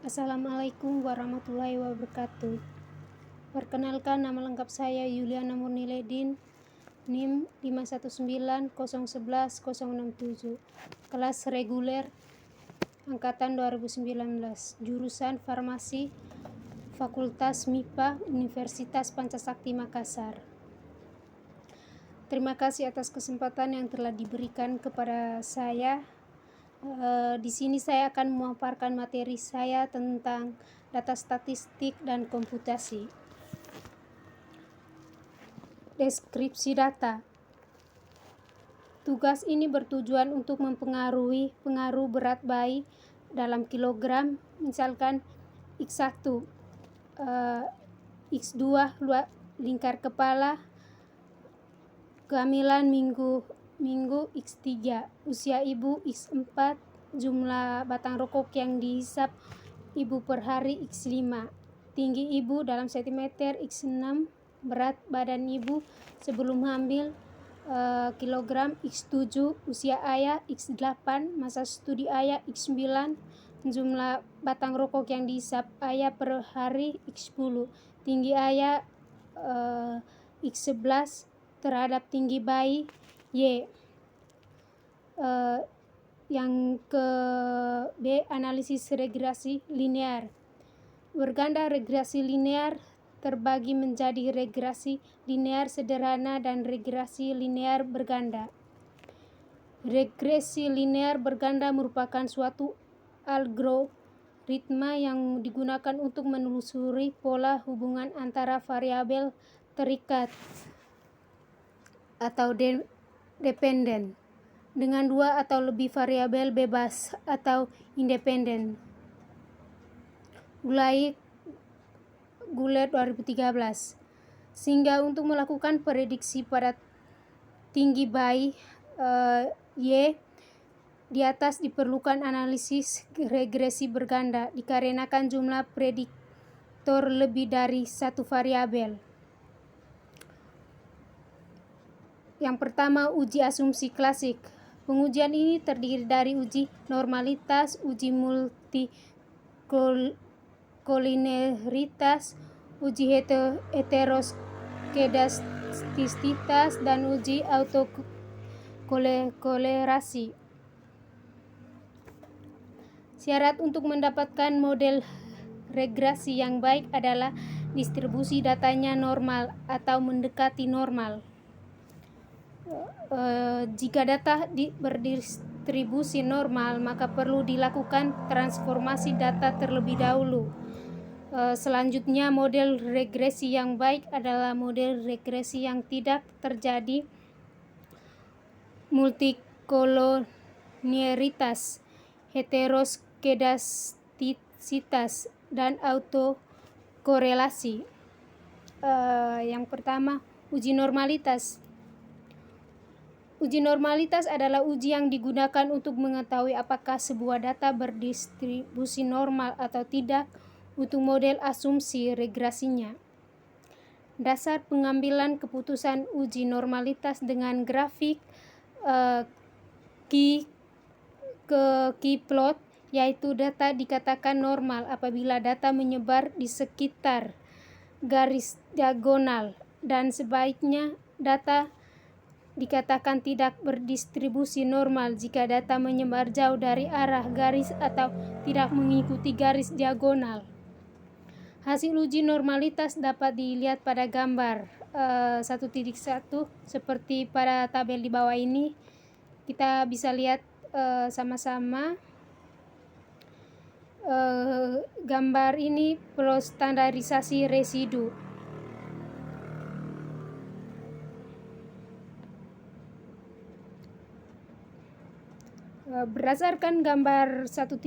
Assalamualaikum warahmatullahi wabarakatuh. Perkenalkan, nama lengkap saya Yuliana Murniledin, NIM 519011067, kelas reguler angkatan 2019, jurusan Farmasi, Fakultas MIPA, Universitas Pancasakti Makassar. Terima kasih atas kesempatan yang telah diberikan kepada saya. Di sini saya akan memaparkan materi saya tentang data statistik dan komputasi. Deskripsi data. Tugas ini bertujuan untuk mempengaruhi pengaruh berat bayi dalam kilogram, misalkan X1, X2 lingkar kepala, kehamilan minggu X3, usia ibu X4, jumlah batang rokok yang dihisap ibu per hari X5, tinggi ibu dalam cm X6, berat badan ibu sebelum hamil kilogram X7, usia ayah X8, masa studi ayah X9, jumlah batang rokok yang dihisap ayah per hari X10, tinggi ayah X11 terhadap tinggi bayi Y. Yang ke B, analisis regresi linear. Berganda regresi linear terbagi menjadi regresi linear sederhana dan regresi linear berganda. Regresi linear berganda merupakan suatu algoritma yang digunakan untuk menelusuri pola hubungan antara variabel terikat atau dependen dengan dua atau lebih variabel bebas atau independen. Goulet 2013. Sehingga untuk melakukan prediksi pada tinggi bayi Y di atas diperlukan analisis regresi berganda dikarenakan jumlah prediktor lebih dari satu variabel. Yang pertama, uji asumsi klasik. Pengujian ini terdiri dari uji normalitas, uji multikolinialitas, uji heteroskedastisitas, dan uji autokolerasi. Syarat untuk mendapatkan model regresi yang baik adalah distribusi datanya normal atau mendekati normal. Jika data berdistribusi normal, maka perlu dilakukan transformasi data terlebih dahulu. Selanjutnya, model regresi yang baik adalah model regresi yang tidak terjadi multikolinialitas, heteroskedastisitas, dan autokorelasi. Yang pertama, uji normalitas. Uji normalitas adalah uji yang digunakan untuk mengetahui apakah sebuah data berdistribusi normal atau tidak untuk model asumsi regresinya. Dasar pengambilan keputusan uji normalitas dengan grafik key-plot, yaitu data dikatakan normal apabila data menyebar di sekitar garis diagonal, dan sebaliknya data dikatakan tidak berdistribusi normal jika data menyebar jauh dari arah garis atau tidak mengikuti garis diagonal. Hasil uji normalitas dapat dilihat pada gambar 1.1 seperti pada tabel di bawah ini. Kita bisa lihat sama-sama gambar ini perlu standarisasi residu. Berdasarkan gambar 1.1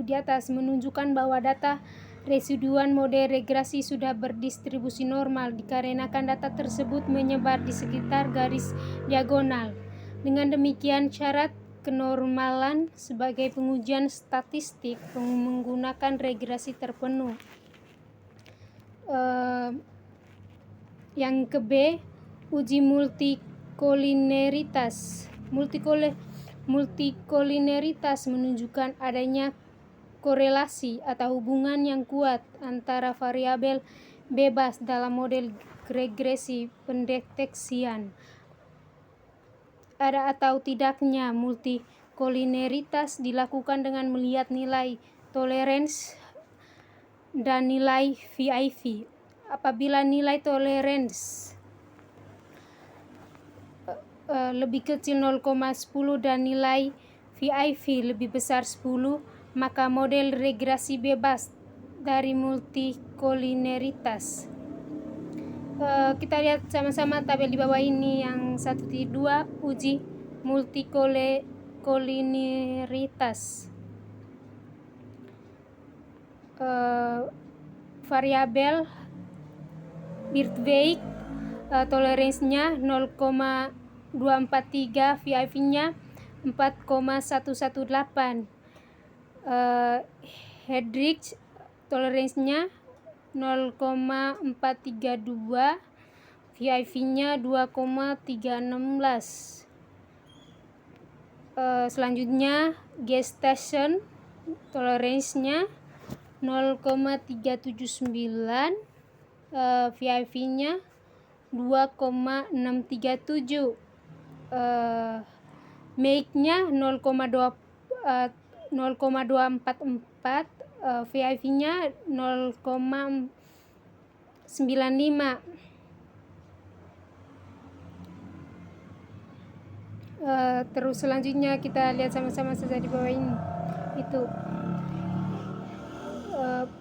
di atas menunjukkan bahwa data residuan model regresi sudah berdistribusi normal dikarenakan data tersebut menyebar di sekitar garis diagonal. Dengan demikian, syarat kenormalan sebagai pengujian statistik menggunakan regresi terpenuh. Yang ke B, uji multikolinialitas. Multikolinialitas menunjukkan adanya korelasi atau hubungan yang kuat antara variabel bebas dalam model regresi pendeteksian. Ada atau tidaknya multikolineritas dilakukan dengan melihat nilai tolerance dan nilai VIV. Apabila nilai tolerance lebih kecil 0,10 dan nilai VIV lebih besar 10, maka model regresi bebas dari multikolineritas. Kita lihat sama-sama tabel di bawah ini yang 1.2 uji multikolineritas. Variabel Birtweg toleransinya 0,243, VIV-nya 4,118. Headrich toleransinya 0,432, VIV-nya 2,316. Selanjutnya gestation toleransinya 0,379, VIV-nya 2,637. Make-nya 0,244, VIV-nya 0,95. Terus selanjutnya kita lihat sama-sama saja di bawah ini. Itu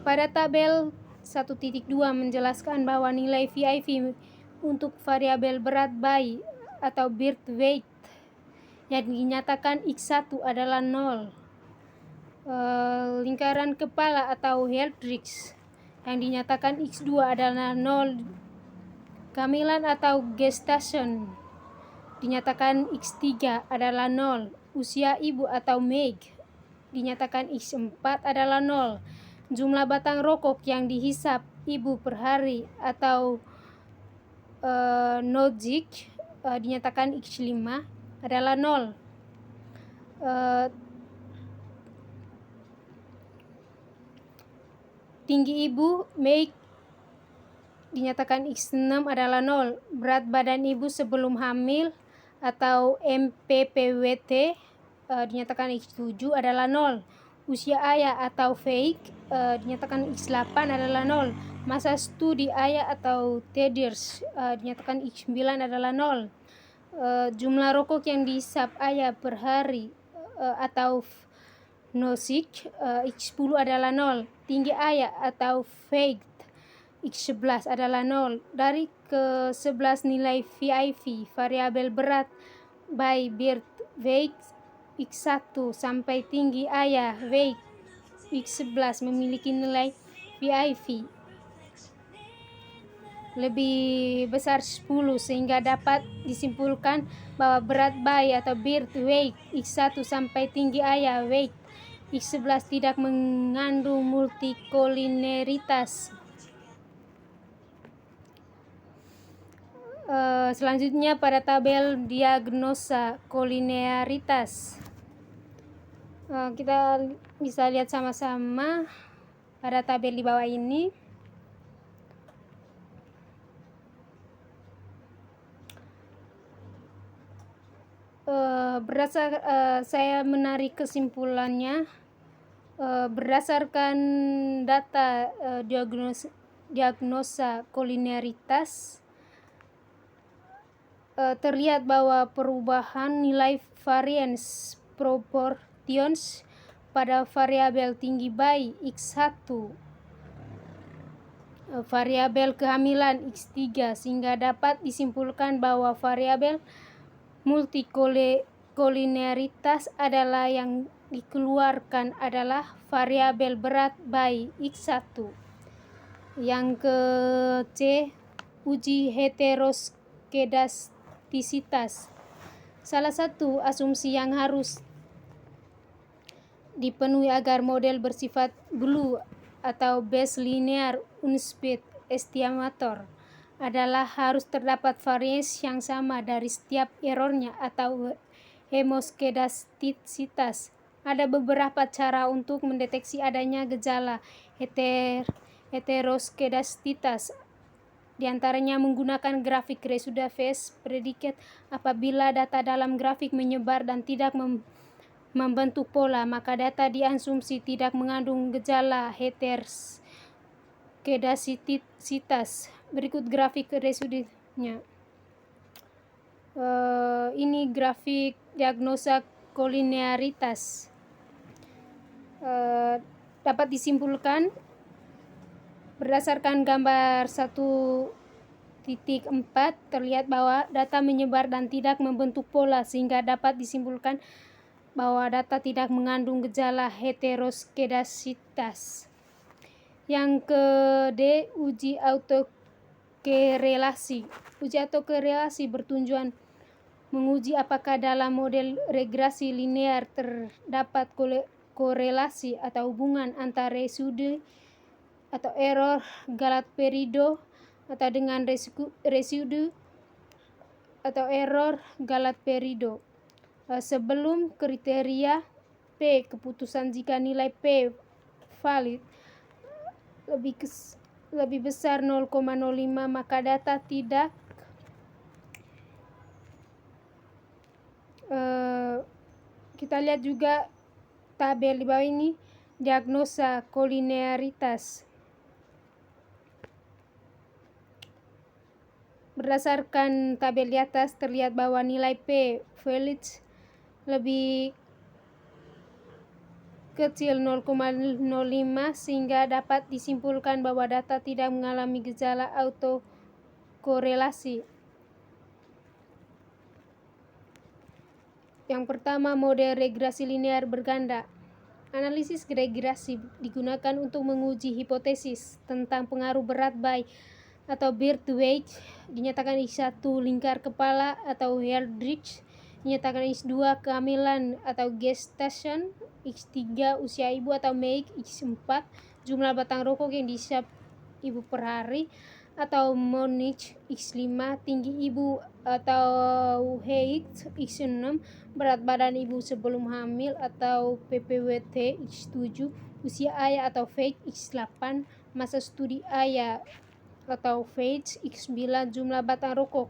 pada tabel 1.2 menjelaskan bahwa nilai VIV untuk variabel berat bayi atau birth weight yang dinyatakan X1 adalah 0. Lingkaran kepala atau Headrich yang dinyatakan X2 adalah 0. Kehamilan atau gestation dinyatakan X3 adalah 0. Usia ibu atau Meg dinyatakan X4 adalah 0. Jumlah batang rokok yang dihisap ibu per hari atau Nozick dinyatakan X5 adalah 0. Tinggi ibu Meg dinyatakan X6 adalah 0. Berat badan ibu sebelum hamil atau MPPWT dinyatakan X7 adalah 0. Usia ayah atau Veik dinyatakan X8 adalah 0. Masa studi ayah atau Teders dinyatakan X9 adalah 0. Jumlah rokok yang dihisap ayah per hari atau Nozick X10 adalah 0. Tinggi ayah atau Veik X11 adalah 0. Dari ke-11 nilai VIV variabel berat bayi birth weight X1 sampai tinggi ayah weight X11 memiliki nilai VIV lebih besar 10, sehingga dapat disimpulkan bahwa berat bayi atau birth weight X1 sampai tinggi ayah weight X11 tidak mengandung multikolineritas. Selanjutnya pada tabel diagnosa kolinearitas, kita bisa lihat sama-sama pada tabel di bawah ini. Saya menarik kesimpulannya berdasarkan data diagnosa kolinearitas. Terlihat bahwa perubahan nilai variance proportions pada variabel tinggi bayi X1, variabel kehamilan X3, sehingga dapat disimpulkan bahwa variabel multikolineritas adalah yang dikeluarkan adalah variabel berat bayi X1. Yang ke C, uji heteroskedastisitas. Salah satu asumsi yang harus dipenuhi agar model bersifat blue atau base linear unspecified estimator adalah harus terdapat variance yang sama dari setiap errornya atau hemoskedastisitas Ada beberapa cara untuk mendeteksi adanya gejala heteroskedastitas. Di antaranya menggunakan grafik Resuda Phase Predicate. Apabila data dalam grafik menyebar dan tidak membentuk pola, maka data diasumsi tidak mengandung gejala heteroskedastisitas. Berikut grafik Resudanya. Ini grafik diagnosa kolinearitas. Dapat disimpulkan berdasarkan gambar 1.4 terlihat bahwa data menyebar dan tidak membentuk pola, sehingga dapat disimpulkan bahwa data tidak mengandung gejala heteroskedasitas. Yang ke-D, uji autokorelasi. Uji autokorelasi bertujuan menguji apakah dalam model regresi linear terdapat korelasi atau hubungan antara residu atau error Galat-Peridot atau dengan residu atau error Galat-Peridot. Sebelum kriteria P, keputusan jika nilai P valid lebih besar 0,05, maka data tidak kita lihat juga tabel di bawah ini, diagnosa kolinearitas. Berdasarkan tabel di atas terlihat bahwa nilai P valid lebih kecil 0,05, sehingga dapat disimpulkan bahwa data tidak mengalami gejala autokorelasi. Yang pertama, model regresi linear berganda. Analisis regresi digunakan untuk menguji hipotesis tentang pengaruh berat bayi atau birth weight, dinyatakan X1 lingkar kepala atau Heldrich, dinyatakan X2 kehamilan atau gestation, X3 usia ibu atau MAIC, X4 jumlah batang rokok yang dihisap ibu per hari atau Monich, X5 tinggi ibu atau height, X6 berat badan ibu sebelum hamil atau PPWT, X7 usia ayah atau FAIT, X8 masa studi ayah atau FAIT, X9 jumlah batang rokok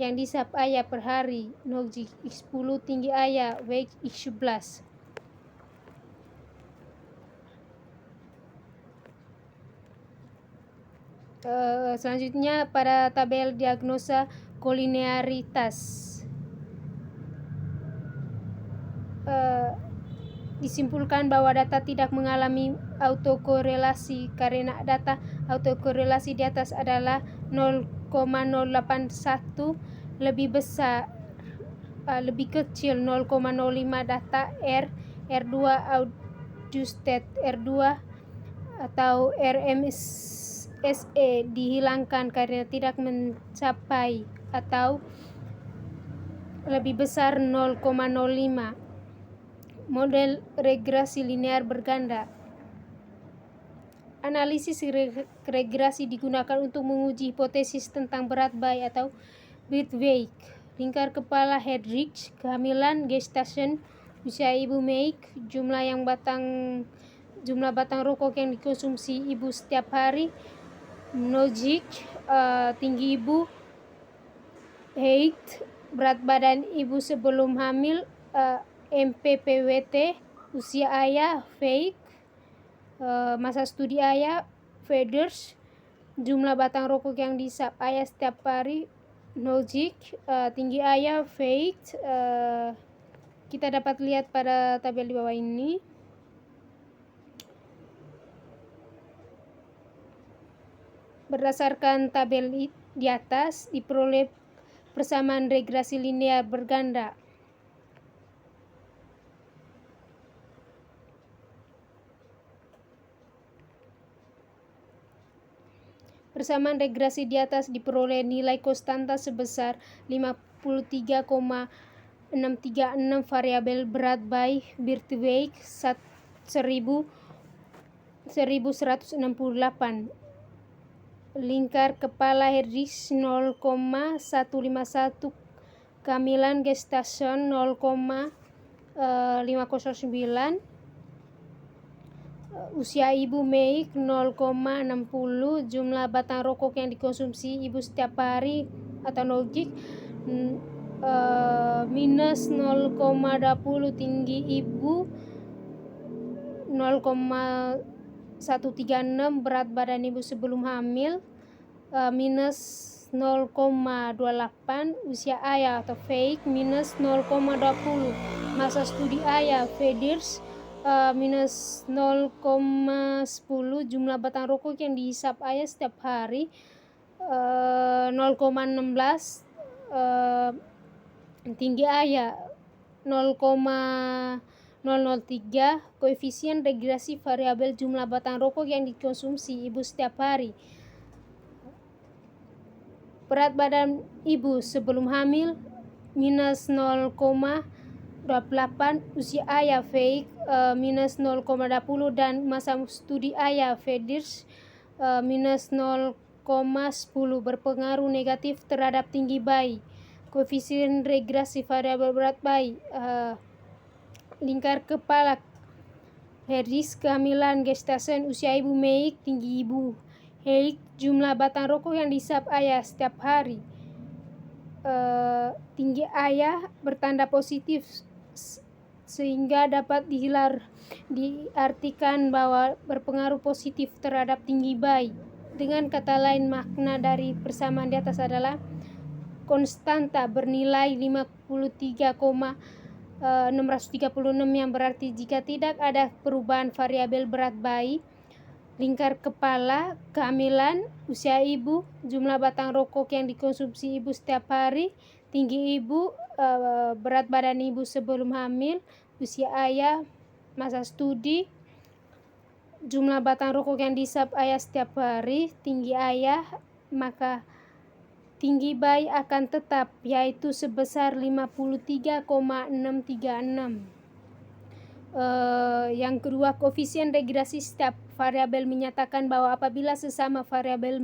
yang dihisap ayah per hari, Nogic, X10 tinggi ayah, weight, X11. Selanjutnya pada tabel diagnosa kolinearitas. Disimpulkan bahwa data tidak mengalami autokorelasi karena data autokorelasi di atas adalah 0,081 lebih kecil 0,05 data R2 adjusted R2 atau RMSE dihilangkan karena tidak mencapai atau lebih besar 0,05. Model regresi linear berganda. Analisis regresi digunakan untuk menguji hipotesis tentang berat bayi atau birth weight, lingkar kepala Heldrich, kehamilan, gestation, usia ibu MAIC, jumlah batang rokok yang dikonsumsi ibu setiap hari, Nogic, tinggi ibu, height, berat badan ibu sebelum hamil, MPPWT, usia ayah, FAIC, masa studi ayah, feeders, jumlah batang rokok yang dihisap ayah setiap hari, Nogic, tinggi ayah, FAIC. Kita dapat lihat pada tabel di bawah ini. Berdasarkan tabel di atas diperoleh persamaan regresi linear berganda. Persamaan regresi di atas diperoleh nilai konstanta sebesar 53,636 variabel berat bayi birth weight 1168, lingkar kepala Heldrich 0,151, kehamilan gestation 0,1 509. Usia ibu Meik 0,60. Jumlah batang rokok yang dikonsumsi ibu setiap hari atau nojik minus 0,20. Tinggi ibu 0,136. Berat badan ibu sebelum hamil minus 0,28. Usia ayah atau fake minus 0,20. Masa studi ayah Fedirs minus 0,10. Jumlah batang rokok yang dihisap ayah setiap hari 0,16. Tinggi ayah 0,003. Koefisien regresi variabel jumlah batang rokok yang dikonsumsi ibu setiap hari. Berat badan ibu sebelum hamil minus 0,28. Usia ayah fake minus 0,20. Dan masa studi ayah Fedirs minus 0,10. Berpengaruh negatif terhadap tinggi bayi. Koefisien regresi variabel berat bayi. Lingkar kepala Herdis, kehamilan, gestasi, usia ibu Meik, tinggi ibu Heik, jumlah batang rokok yang dihisap ayah setiap hari. Tinggi ayah bertanda positif sehingga dapat diartikan bahwa berpengaruh positif terhadap tinggi bayi. Dengan kata lain, makna dari persamaan di atas adalah konstanta bernilai 53,636 yang berarti jika tidak ada perubahan variabel berat bayi, lingkar kepala, kehamilan, usia ibu, jumlah batang rokok yang dikonsumsi ibu setiap hari, tinggi ibu, berat badan ibu sebelum hamil, usia ayah, masa studi, jumlah batang rokok yang dihisap ayah setiap hari, tinggi ayah, maka tinggi bayi akan tetap, yaitu sebesar 53,636. Yang kedua, koefisien regresi setiap variabel menyatakan bahwa apabila sesama variabel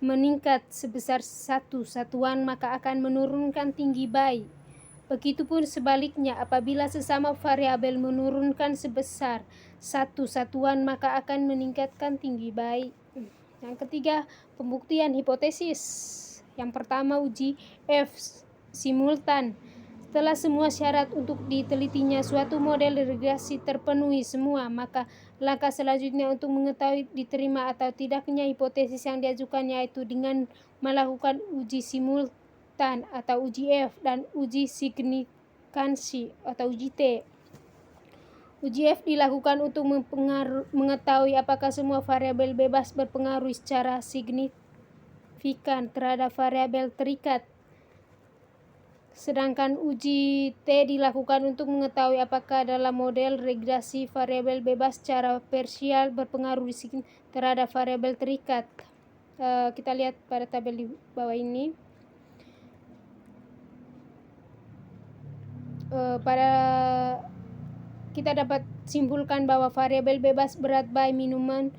meningkat sebesar satu satuan, maka akan menurunkan tinggi bayi. Begitupun sebaliknya, apabila sesama variabel menurunkan sebesar satu satuan, maka akan meningkatkan tinggi bayi. Yang ketiga, pembuktian hipotesis. Yang pertama, uji F simultan. Setelah semua syarat untuk ditelitinya suatu model regresi terpenuhi semua, maka langkah selanjutnya untuk mengetahui diterima atau tidaknya hipotesis yang diajukan yaitu dengan melakukan uji simultan atau uji F dan uji signifikansi atau uji T. Uji F dilakukan untuk mengetahui apakah semua variabel bebas berpengaruh secara signifikan terhadap variabel terikat. Sedangkan uji T dilakukan untuk mengetahui apakah dalam model regresi variabel bebas secara parsial berpengaruh terhadap variabel terikat. Kita lihat pada tabel di bawah ini. Kita dapat simpulkan bahwa variabel bebas berat bayi minimum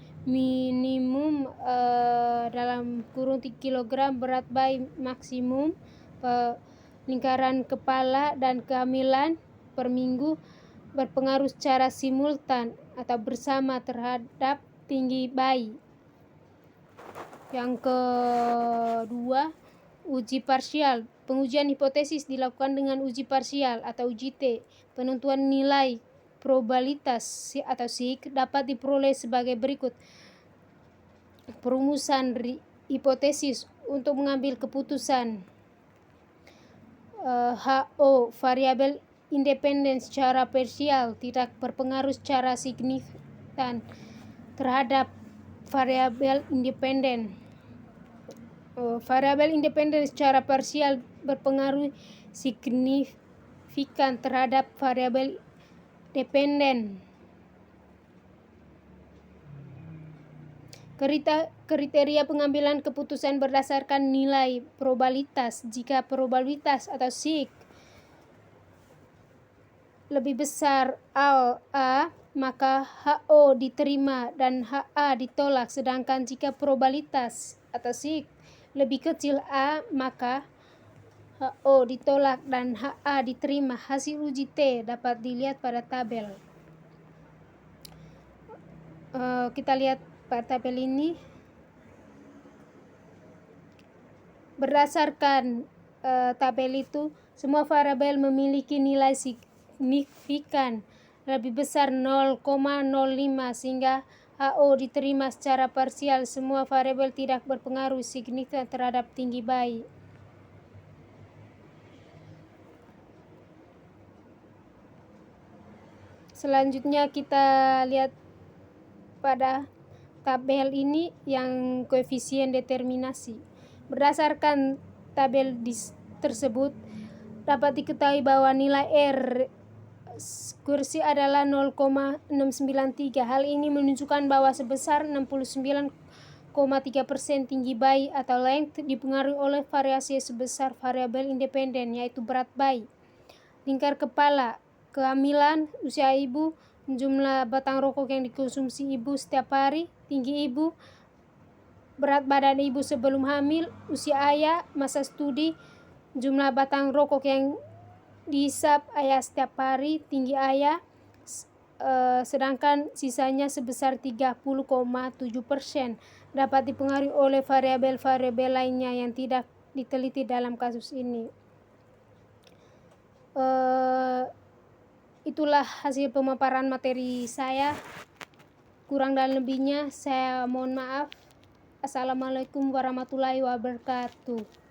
dalam kurung kilogram, berat bayi maksimum, lingkaran kepala dan kehamilan per minggu berpengaruh secara simultan atau bersama terhadap tinggi bayi. Yang kedua, uji parsial. Pengujian hipotesis dilakukan dengan uji parsial atau uji T. Penentuan nilai probabilitas atau SIG dapat diperoleh sebagai berikut. Perumusan hipotesis untuk mengambil keputusan. HO, variabel independen secara parsial tidak berpengaruh secara signifikan terhadap variabel independen. Variabel independen secara parsial berpengaruh signifikan terhadap variabel dependen. Kriteria pengambilan keputusan berdasarkan nilai probabilitas. Jika probabilitas atau SIG lebih besar A, maka HO diterima dan HA ditolak. Sedangkan jika probabilitas atau SIG lebih kecil A, maka HO ditolak dan HA diterima. Hasil uji T dapat dilihat pada tabel. Kita lihat pada tabel ini. Berdasarkan tabel itu, semua variabel memiliki nilai signifikan lebih besar 0,05 sehingga HO diterima secara parsial. Semua variabel tidak berpengaruh signifikan terhadap tinggi bayi. Selanjutnya kita lihat pada tabel ini yang koefisien determinasi. Berdasarkan tabel tersebut dapat diketahui bahwa nilai R kursi adalah 0,693. Hal ini menunjukkan bahwa sebesar 69,3% tinggi bayi atau length dipengaruhi oleh variasi sebesar variabel independen, yaitu berat bayi, lingkar kepala, kehamilan, usia ibu, jumlah batang rokok yang dikonsumsi ibu setiap hari, tinggi ibu, berat badan ibu sebelum hamil, usia ayah, masa studi, jumlah batang rokok yang dihisap ayah setiap hari, tinggi ayah, sedangkan sisanya sebesar 30,7% dapat dipengaruhi oleh variabel-variabel lainnya yang tidak diteliti dalam kasus ini. Itulah hasil pemaparan materi saya. Kurang dan lebihnya saya mohon maaf. Assalamualaikum warahmatullahi wabarakatuh.